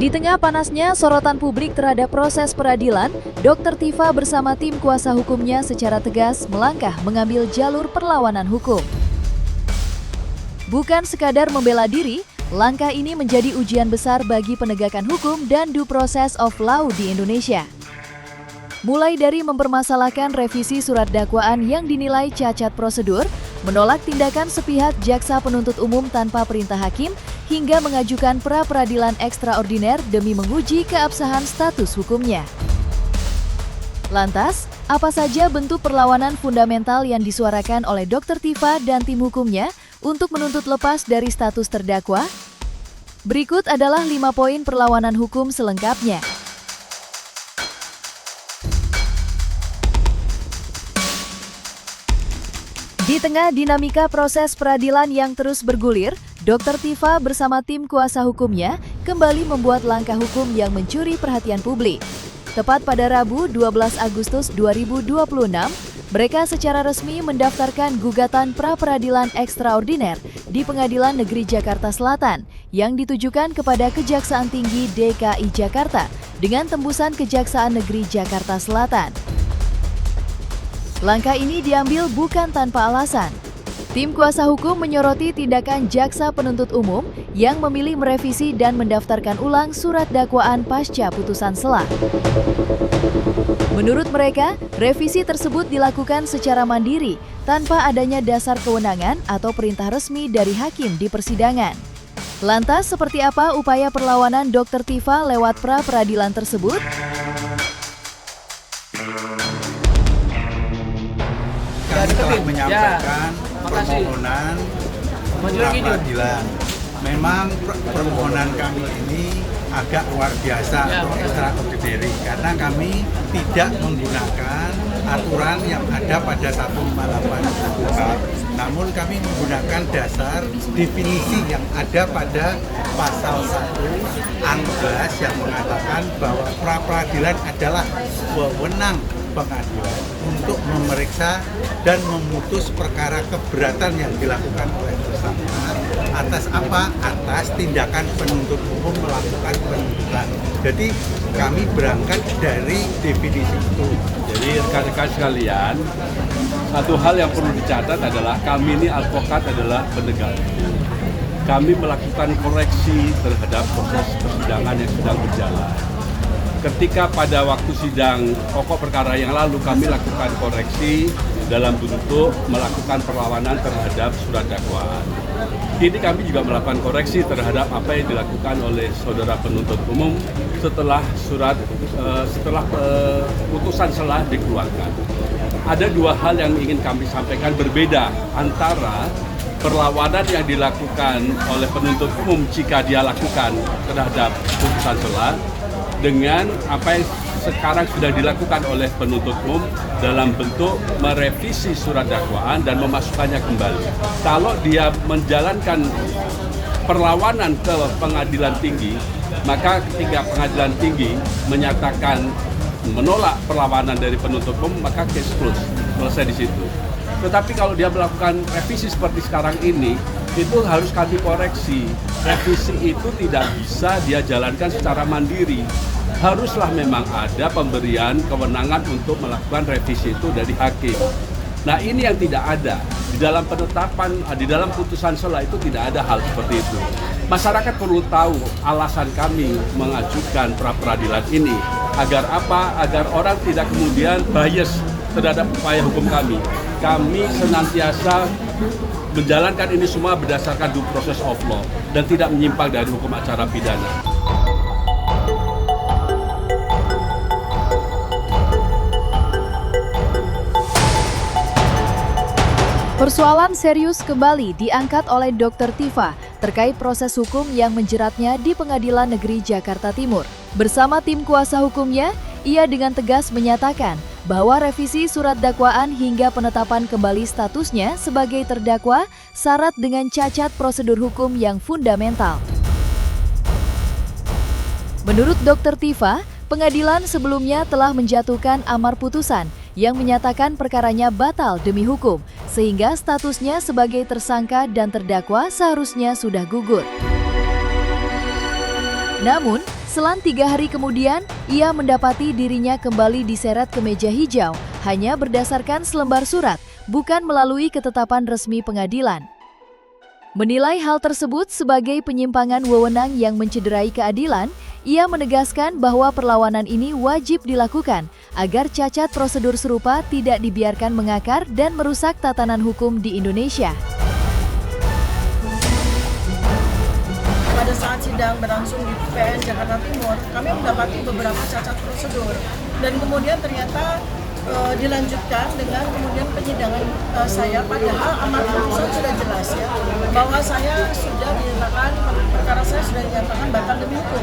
Di tengah panasnya sorotan publik terhadap proses peradilan, Dr. Tifa bersama tim kuasa hukumnya secara tegas melangkah mengambil jalur perlawanan hukum. Bukan sekadar membela diri, langkah ini menjadi ujian besar bagi penegakan hukum dan due process of law di Indonesia. Mulai dari mempermasalahkan revisi surat dakwaan yang dinilai cacat prosedur, menolak tindakan sepihak jaksa penuntut umum tanpa perintah hakim, hingga mengajukan pra-peradilan ekstraordiner demi menguji keabsahan status hukumnya. Lantas, apa saja bentuk perlawanan fundamental yang disuarakan oleh Dr. Tifa dan tim hukumnya untuk menuntut lepas dari status terdakwa? Berikut adalah 5 poin perlawanan hukum selengkapnya. Di tengah dinamika proses peradilan yang terus bergulir, Dr. Tifa bersama tim kuasa hukumnya kembali membuat langkah hukum yang mencuri perhatian publik. Tepat pada Rabu 12 Agustus 2026, mereka secara resmi mendaftarkan gugatan pra-peradilan ekstraordiner di Pengadilan Negeri Jakarta Selatan yang ditujukan kepada Kejaksaan Tinggi DKI Jakarta dengan tembusan Kejaksaan Negeri Jakarta Selatan. Langkah ini diambil bukan tanpa alasan. Tim kuasa hukum menyoroti tindakan jaksa penuntut umum yang memilih merevisi dan mendaftarkan ulang surat dakwaan pasca putusan sela. Menurut mereka, revisi tersebut dilakukan secara mandiri tanpa adanya dasar kewenangan atau perintah resmi dari hakim di persidangan. Lantas, seperti apa upaya perlawanan Dr. Tifa lewat pra-peradilan tersebut? Kami telah menyampaikan permohonan pra-peradilan. Memang permohonan kami ini agak luar biasa atau extraordinary karena kami tidak menggunakan aturan yang ada pada 158 KUHP. Namun kami menggunakan dasar definisi yang ada pada pasal 1 Anggas yang mengatakan bahwa pra-peradilan adalah wewenang pengadilan untuk memeriksa dan memutus perkara keberatan yang dilakukan oleh tersangka atas apa? Atas tindakan penuntut umum melakukan penuntutan. Jadi kami berangkat dari definisi itu. Jadi rekan-rekan sekalian, satu hal yang perlu dicatat adalah kami ini advokat adalah penegak. Kami melakukan koreksi terhadap proses persidangan yang sedang berjalan. Ketika pada waktu sidang pokok perkara yang lalu kami lakukan koreksi dalam bentuk melakukan perlawanan terhadap surat dakwaan. Ini kami juga melakukan koreksi terhadap apa yang dilakukan oleh saudara penuntut umum setelah putusan sela dikeluarkan. Ada dua hal yang ingin kami sampaikan berbeda antara perlawanan yang dilakukan oleh penuntut umum jika dia lakukan terhadap putusan sela dengan apa yang sekarang sudah dilakukan oleh penuntut umum dalam bentuk merevisi surat dakwaan dan memasukkannya kembali. Kalau dia menjalankan perlawanan ke pengadilan tinggi, maka ketika pengadilan tinggi menyatakan menolak perlawanan dari penuntut umum, maka case close, selesai di situ. Tetapi kalau dia melakukan revisi seperti sekarang ini, itu harus kami koreksi. Revisi itu tidak bisa dia jalankan secara mandiri. Haruslah memang ada pemberian kewenangan untuk melakukan revisi itu dari hakim. Nah, ini yang tidak ada. Di dalam penetapan, di dalam putusan sela itu tidak ada hal seperti itu. Masyarakat perlu tahu alasan kami mengajukan pra-peradilan ini. Agar apa? Agar orang tidak kemudian bias terhadap upaya hukum kami. Kami senantiasa menjalankan ini semua berdasarkan due process of law dan tidak menyimpang dari hukum acara pidana. Persoalan serius kembali diangkat oleh Dr. Tifa terkait proses hukum yang menjeratnya di Pengadilan Negeri Jakarta Timur. Bersama tim kuasa hukumnya, ia dengan tegas menyatakan bahwa revisi surat dakwaan hingga penetapan kembali statusnya sebagai terdakwa syarat dengan cacat prosedur hukum yang fundamental. Menurut Dr. Tifa, pengadilan sebelumnya telah menjatuhkan amar putusan yang menyatakan perkaranya batal demi hukum, sehingga statusnya sebagai tersangka dan terdakwa seharusnya sudah gugur. Namun, selang 3 hari kemudian, ia mendapati dirinya kembali diseret ke meja hijau hanya berdasarkan selembar surat, bukan melalui ketetapan resmi pengadilan. Menilai hal tersebut sebagai penyimpangan wewenang yang mencederai keadilan, ia menegaskan bahwa perlawanan ini wajib dilakukan agar cacat prosedur serupa tidak dibiarkan mengakar dan merusak tatanan hukum di Indonesia. Pada saat sidang berlangsung di PN Jakarta Timur, kami mendapati beberapa cacat prosedur dan kemudian ternyata dilanjutkan dengan kemudian penyidangan saya, padahal amar putusan sudah jelas ya bahwa saya sudah dinyatakan, perkara saya sudah dinyatakan batal demi hukum.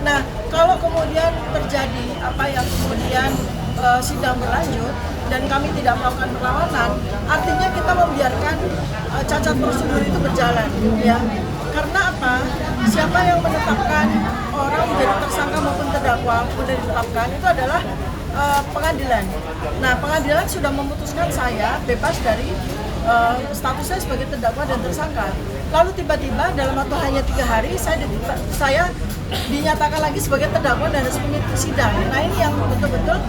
Nah, kalau kemudian terjadi apa yang kemudian sidang berlanjut dan kami tidak melakukan perlawanan, artinya kita membiarkan cacat prosedur itu berjalan ya. Karena apa? Siapa yang menetapkan orang menjadi tersangka maupun terdakwa sudah ditetapkan itu adalah pengadilan. Nah, pengadilan sudah memutuskan saya bebas dari status saya sebagai terdakwa dan tersangka. Lalu tiba-tiba dalam waktu hanya 3 hari saya dinyatakan lagi sebagai terdakwa dan harus mengikuti sidang. Nah, ini yang betul-betul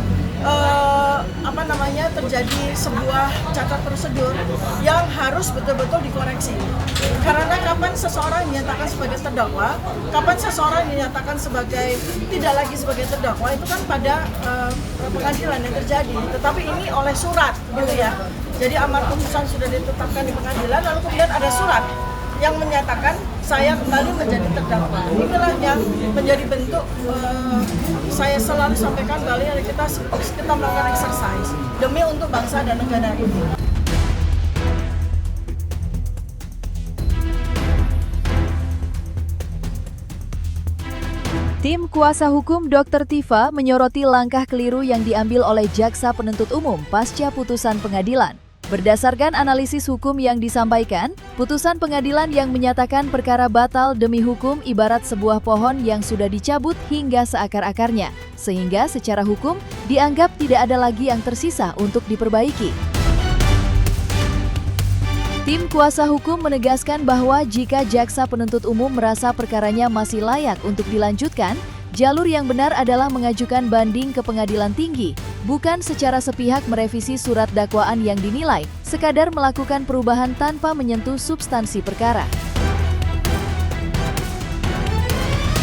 terjadi sebuah cacat prosedur yang harus betul-betul dikoreksi. Karena kapan seseorang dinyatakan sebagai terdakwa, kapan seseorang dinyatakan sebagai tidak lagi sebagai terdakwa, itu kan pada pengadilan yang terjadi. Tetapi ini oleh surat, gitu ya. Jadi amar putusan sudah ditetapkan di pengadilan, lalu kemudian ada surat yang menyatakan saya kembali menjadi terdakwa. Inilah yang menjadi bentuk saya selalu sampaikan kali ini kita melakukan exercise demi untuk bangsa dan negara ini. Tim kuasa hukum Dr. Tifa menyoroti langkah keliru yang diambil oleh jaksa penuntut umum pasca putusan pengadilan. Berdasarkan analisis hukum yang disampaikan, putusan pengadilan yang menyatakan perkara batal demi hukum ibarat sebuah pohon yang sudah dicabut hingga seakar-akarnya, sehingga secara hukum dianggap tidak ada lagi yang tersisa untuk diperbaiki. Tim kuasa hukum menegaskan bahwa jika jaksa penuntut umum merasa perkaranya masih layak untuk dilanjutkan, jalur yang benar adalah mengajukan banding ke pengadilan tinggi, bukan secara sepihak merevisi surat dakwaan yang dinilai sekadar melakukan perubahan tanpa menyentuh substansi perkara.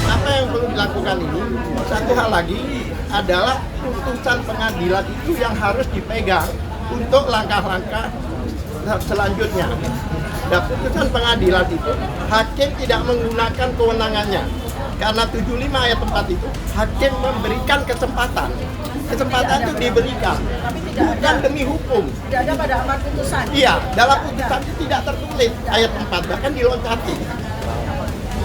Apa yang perlu dilakukan ini, satu hal lagi adalah putusan pengadilan itu yang harus dipegang untuk langkah-langkah selanjutnya. Dan putusan pengadilan itu, hakim tidak menggunakan kewenangannya. Karena 75 ayat 4 itu, hakim memberikan kesempatan. Kesempatan itu diberikan, bukan demi hukum. Tidak ada pada amar putusan. Iya, dalam putusan itu tidak tertulis ayat 4, bahkan diloncati.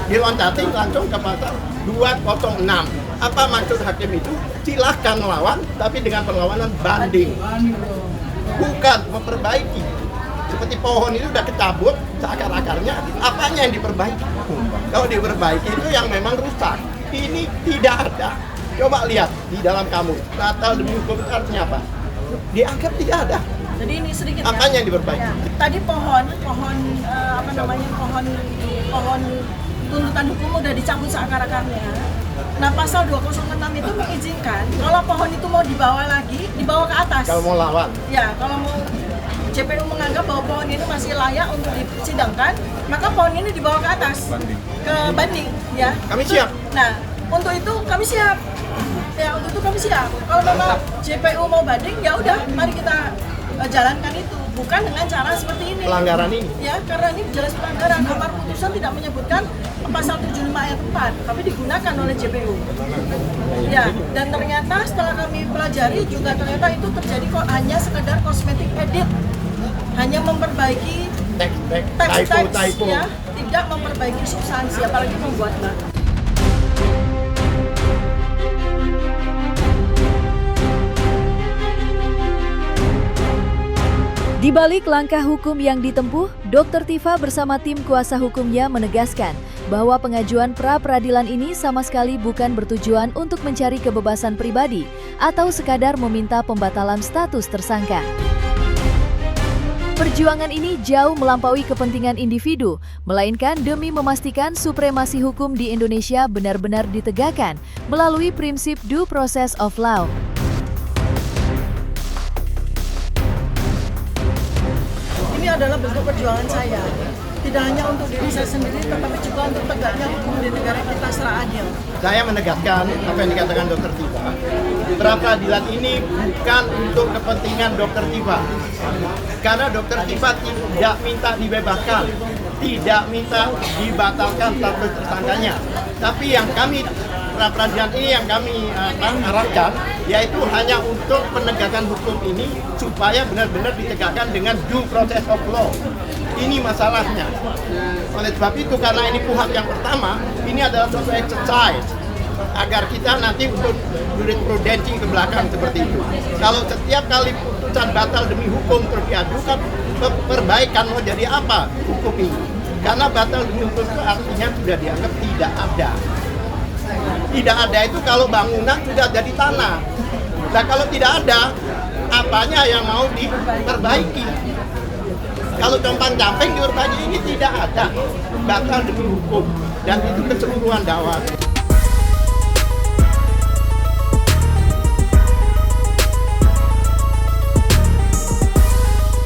Diloncati langsung ke pasal 206. Apa maksud hakim itu? Silahkan melawan, tapi dengan perlawanan banding. Bukan memperbaiki. Seperti pohon itu udah kecabut, seakar-akarnya, apanya yang diperbaiki? Kalau diperbaiki itu yang memang rusak. Ini tidak ada. Coba lihat di dalam kamus, batal demi hukum itu artinya apa? Dianggap tidak ada. Jadi ini sedikit apanya ya. yang diperbaiki? Ya. Tadi pohon tuntutan hukum udah dicabut seakar-akarnya. Nah, pasal 206 itu mengizinkan kalau pohon itu mau dibawa lagi, dibawa ke atas. Kalau mau lawan. Ya, kalau mau JPU menganggap bahwa pohon ini masih layak untuk disidangkan, maka pohon ini dibawa ke atas. Ke banding, ya. Kami siap. Nah, untuk itu kami siap. Ya, untuk itu kami siap. Kalau memang JPU mau banding, ya udah, mari kita jalankan itu. Bukan dengan cara seperti ini. Pelanggaran ini. Ya, karena ini jelas pelanggaran. Amar putusan tidak menyebutkan pasal 75 ayat 4, tapi digunakan oleh JPU. Ya, dan ternyata setelah kami pelajari juga ternyata itu terjadi kok hanya sekedar cosmetic edit. Hanya memperbaiki teks-teks, ya, tidak memperbaiki substansi, apalagi membuat baru. Di balik langkah hukum yang ditempuh, Dr. Tifa bersama tim kuasa hukumnya menegaskan bahwa pengajuan pra-peradilan ini sama sekali bukan bertujuan untuk mencari kebebasan pribadi atau sekadar meminta pembatalan status tersangka. Perjuangan ini jauh melampaui kepentingan individu, melainkan demi memastikan supremasi hukum di Indonesia benar-benar ditegakkan melalui prinsip due process of law. Ini adalah bentuk perjuangan saya. Tidak hanya untuk diri saya sendiri, tetapi juga untuk tegaknya hukum di negara kita secara adil. Saya menegaskan apa yang dikatakan Dr. Tifa. Pra-peradilan ini bukan untuk kepentingan Dr. Tifa. Karena Dr. Tifa tidak minta dibebaskan, tidak minta dibatalkan status tersangkanya. Tapi yang kami pra-peradilan ini yang kami arahkan yaitu hanya untuk penegakan hukum ini supaya benar-benar ditegakkan dengan due process of law. Ini masalahnya. Oleh sebab itu, karena ini puhab yang pertama, ini adalah suatu exercise agar kita nanti untuk jurisprudensi ke belakang seperti itu. Kalau setiap kali putusan batal demi hukum terus diajukan, perbaikan mau jadi apa hukum ini? Karena batal demi hukum itu artinya sudah dianggap tidak ada. Tidak ada itu kalau bangunan sudah jadi tanah. Nah kalau tidak ada, apanya yang mau diperbaiki? Kalau compang-camping diperbaiki ini tidak ada. Batal demi hukum. Dan itu keseluruhan dakwah.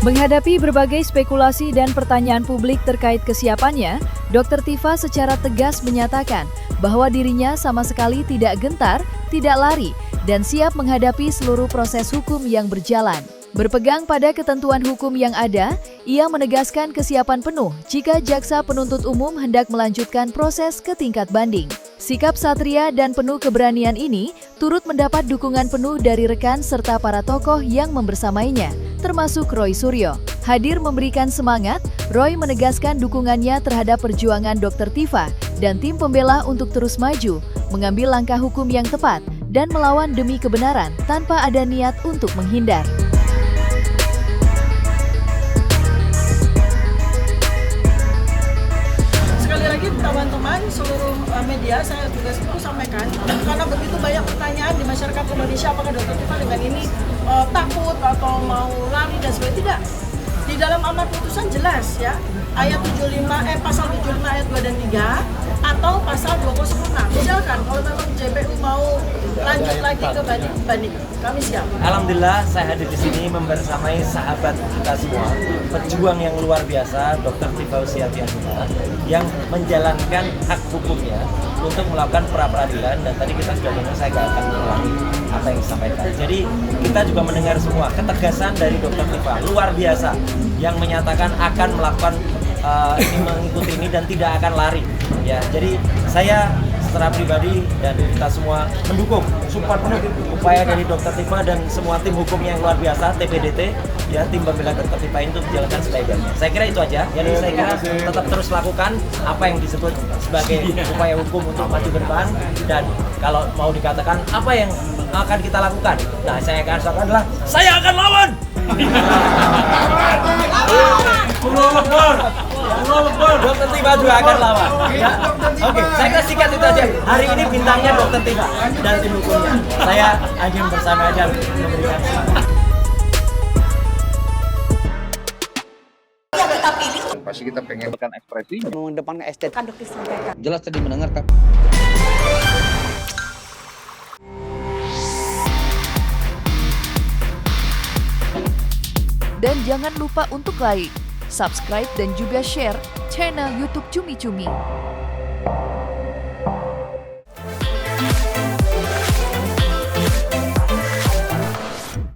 Menghadapi berbagai spekulasi dan pertanyaan publik terkait kesiapannya, Dr. Tifa secara tegas menyatakan bahwa dirinya sama sekali tidak gentar, tidak lari, dan siap menghadapi seluruh proses hukum yang berjalan. Berpegang pada ketentuan hukum yang ada, ia menegaskan kesiapan penuh jika jaksa penuntut umum hendak melanjutkan proses ke tingkat banding. Sikap satria dan penuh keberanian ini turut mendapat dukungan penuh dari rekan serta para tokoh yang membersamainya, termasuk Roy Suryo. Hadir memberikan semangat, Roy menegaskan dukungannya terhadap perjuangan Dr. Tifa dan tim pembela untuk terus maju, mengambil langkah hukum yang tepat, dan melawan demi kebenaran tanpa ada niat untuk menghindar. Teman-teman, seluruh media saya juga perlu sampaikan karena begitu banyak pertanyaan di masyarakat Indonesia apakah Dr. Tifa dengan ini takut atau mau lari dan sebagainya. Tidak. Di dalam amar putusan jelas ya, ayat 75 pasal 75 ayat 2 dan 3 atau pasal 206. Misalkan kalau memang JPU mau lanjut lagi ke banding, kami siap. Alhamdulillah saya hadir di sini membersamai sahabat kita semua, pejuang yang luar biasa, Dr. Tifa Usiatianima, yang menjalankan hak hukumnya untuk melakukan pra-peradilan, dan tadi kita sudah dengar, saya nggak akan mengulangi apa yang disampaikan. Jadi kita juga mendengar semua ketegasan dari Dr. Tifa luar biasa yang menyatakan akan melakukan mengikuti ini dan tidak akan lari. Ya, jadi saya secara pribadi dan kita semua mendukung support penuh upaya dari Dr. Tifa dan semua tim hukum yang luar biasa, TPDT, ya, tim pembela Dr. Tifa itu menjalankan sebaik-baiknya. Saya kira itu aja. Jadi saya kira tetap terus lakukan apa yang disebut sebagai upaya hukum untuk maju ke depan, dan kalau mau dikatakan apa yang akan kita lakukan, nah saya akan katakan adalah saya akan lawan. Dr. Tifa juga akan lawan. Ya? Oke, saya kira singkat itu aja. Hari ini bintangnya Dr. Tifa dan tim hukumnya. Saya hanya bersama aja memberikan semangat. Pasti kita pengen ekspresi, mengedepankan estetika. jelas tadi mendengarkan. Dan jangan lupa untuk like, subscribe, dan juga share channel YouTube Cumi Cumi.